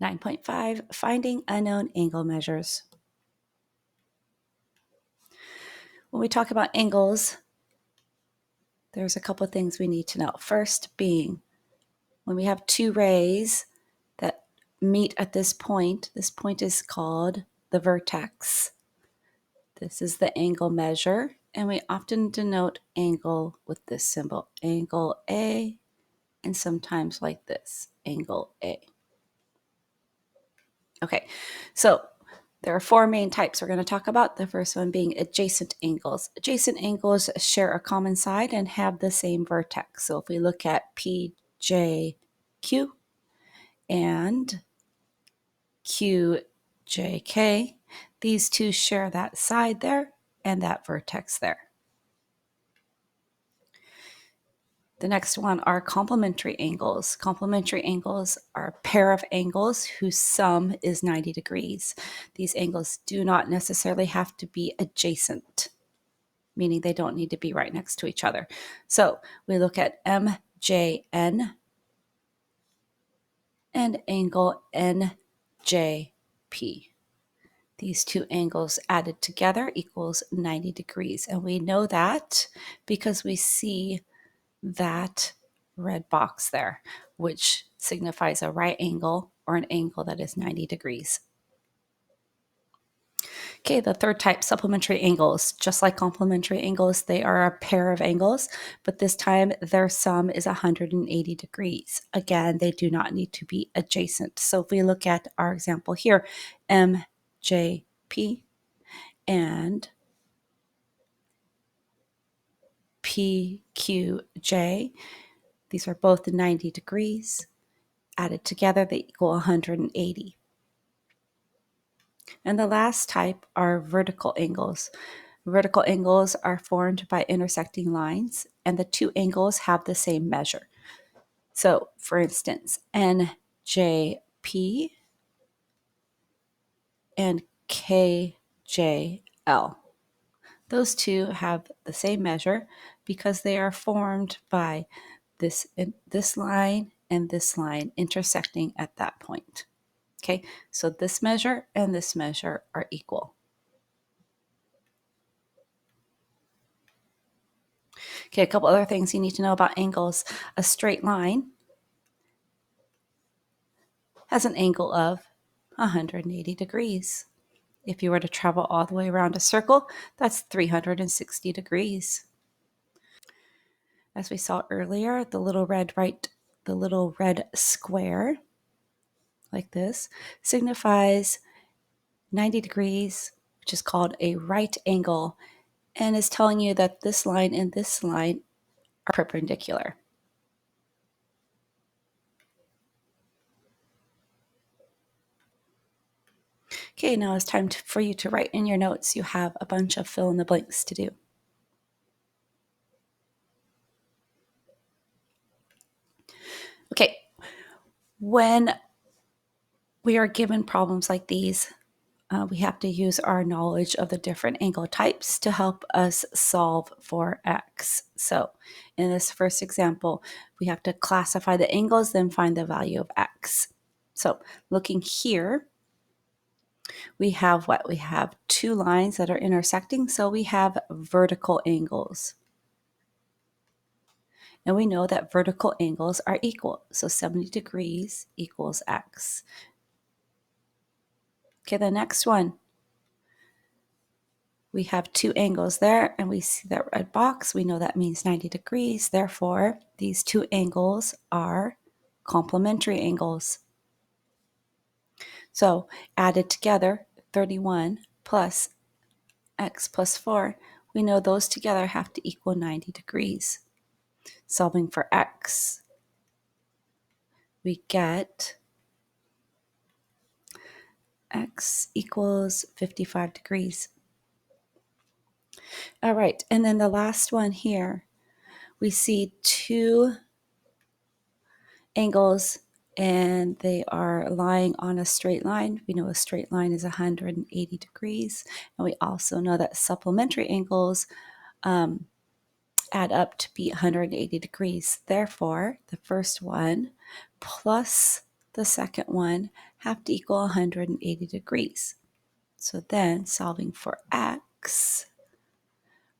9.5, finding unknown angle measures. When we talk about angles, there's a couple of things we need to know. First being, when we have two rays that meet at this point is called the vertex. This is the angle measure, and we often denote angle with this symbol, angle A, and sometimes like this, angle A. Okay, so there are four main types we're going to talk about. The first one being adjacent angles. Adjacent angles share a common side and have the same vertex. So if we look at PJQ and QJK, these two share that side there and that vertex there. The next one are complementary angles. Complementary angles are a pair of angles whose sum is 90 degrees. These angles do not necessarily have to be adjacent, meaning they don't need to be right next to each other. So we look at MJN and angle NJP. These two angles added together equals 90 degrees. And we know that because we see that red box there, which signifies a right angle or an angle that is 90 degrees. Okay, the third type, supplementary angles. Just like complementary angles, they are a pair of angles, but this time their sum is 180 degrees. Again, they do not need to be adjacent. So if we look at our example here, MJP and PQJ, these are both 90 degrees. Added together, they equal 180. And the last type are vertical angles. Vertical angles are formed by intersecting lines, and the two angles have the same measure. So, for instance, NJP and KJL. Those two have the same measure because they are formed by this line and this line intersecting at that point. Okay, so this measure and this measure are equal. Okay, a couple other things you need to know about angles. A straight line has an angle of 180 degrees. If you were to travel all the way around a circle, that's 360 degrees. As we saw earlier, the little red square, like this, signifies 90 degrees, which is called a right angle, and is telling you that this line and this line are perpendicular. Okay, now it's time for you to write in your notes. You have a bunch of fill in the blanks to do. Okay, when we are given problems like these, we have to use our knowledge of the different angle types to help us solve for x. So in this first example, we have to classify the angles, then find the value of x. So looking here, we have what? We have two lines that are intersecting, so we have vertical angles. And we know that vertical angles are equal. So 70 degrees equals x. Okay, the next one. We have two angles there, and we see that red box. We know that means 90 degrees. Therefore, these two angles are complementary angles. So added together, 31 plus x plus 4, we know those together have to equal 90 degrees. Solving for x, we get x equals 55 degrees. All right, and then the last one here, we see two angles and they are lying on a straight line. We know a straight line is 180 degrees, and we also know that supplementary angles add up to be 180 degrees. Therefore, the first one plus the second one have to equal 180 degrees. So then, solving for x,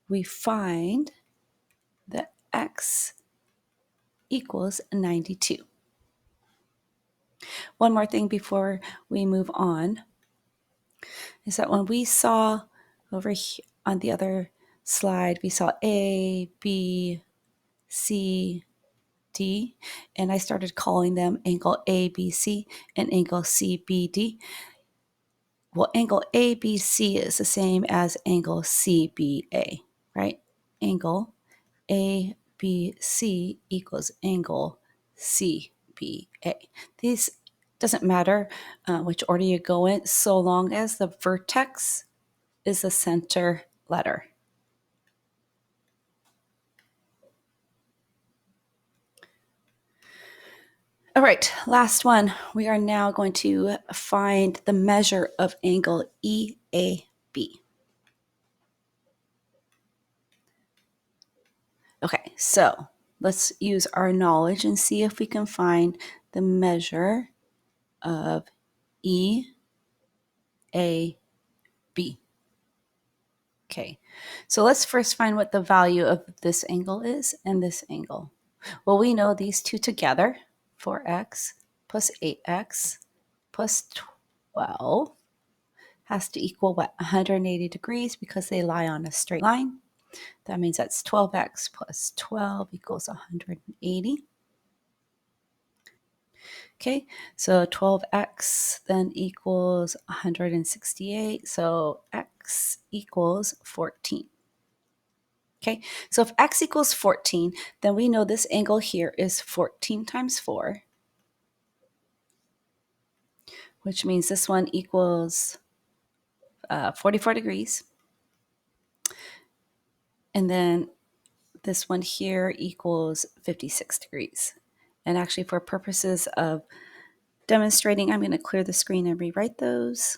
we find that x equals 92. One more thing before we move on is that when we saw over here on the other slide, we saw A, B, C, D, and I started calling them angle ABC and angle CBD. Well, angle ABC is the same as angle CBA, right? Angle ABC equals angle CBA. These doesn't matter which order you go in, so long as the vertex is the center letter. All right, last one. We are now going to find the measure of angle EAB. Okay, so let's use our knowledge and see if we can find the measure of EAB. Okay, so let's first find what the value of this angle is and this angle. Well, we know these two together, 4x plus 8x plus 12 has to equal what? 180 degrees because they lie on a straight line. That means that's 12x plus 12 equals 180. Okay, so 12x then equals 168. So x equals 14. Okay, so if x equals 14, then we know this angle here is 14 times 4, which means this one equals 44 degrees. And then this one here equals 56 degrees. And actually, for purposes of demonstrating, I'm going to clear the screen and rewrite those.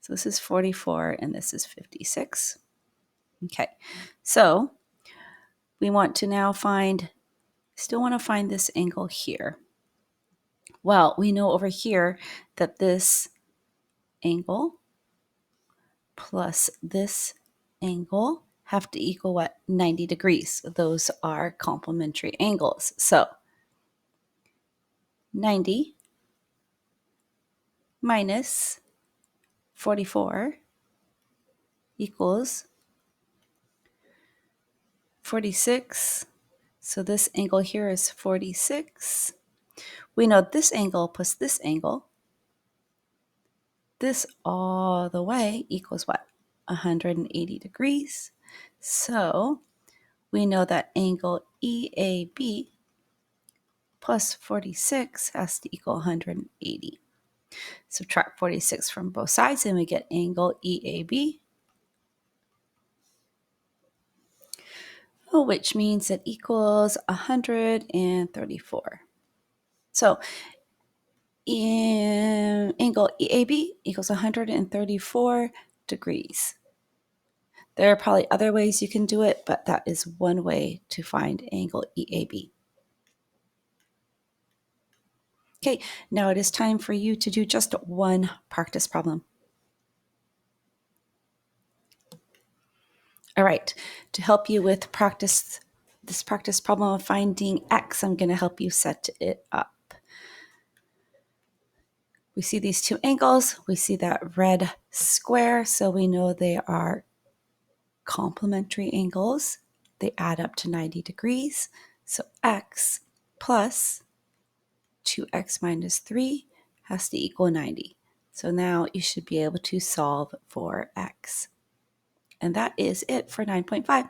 So this is 44 and this is 56. Okay, so we want to now still want to find this angle here. Well, we know over here that this angle plus this angle have to equal what? 90 degrees. Those are complementary angles. So 90 minus 44 equals 46. So this angle here is 46. We know this angle plus this angle, this all the way equals what? 180 degrees. So we know that angle EAB plus 46 has to equal 180. Subtract 46 from both sides and we get angle EAB, which means it equals 134. So angle EAB equals 134 degrees. There are probably other ways you can do it, but that is one way to find angle EAB. Okay, now it is time for you to do just one practice problem. All right, to help you with this practice problem of finding x, I'm going to help you set it up. We see these two angles. We see that red square, so we know they are complementary angles. They add up to 90 degrees. So x plus 2x minus 3 has to equal 90. So now you should be able to solve for x. And that is it for 9.5.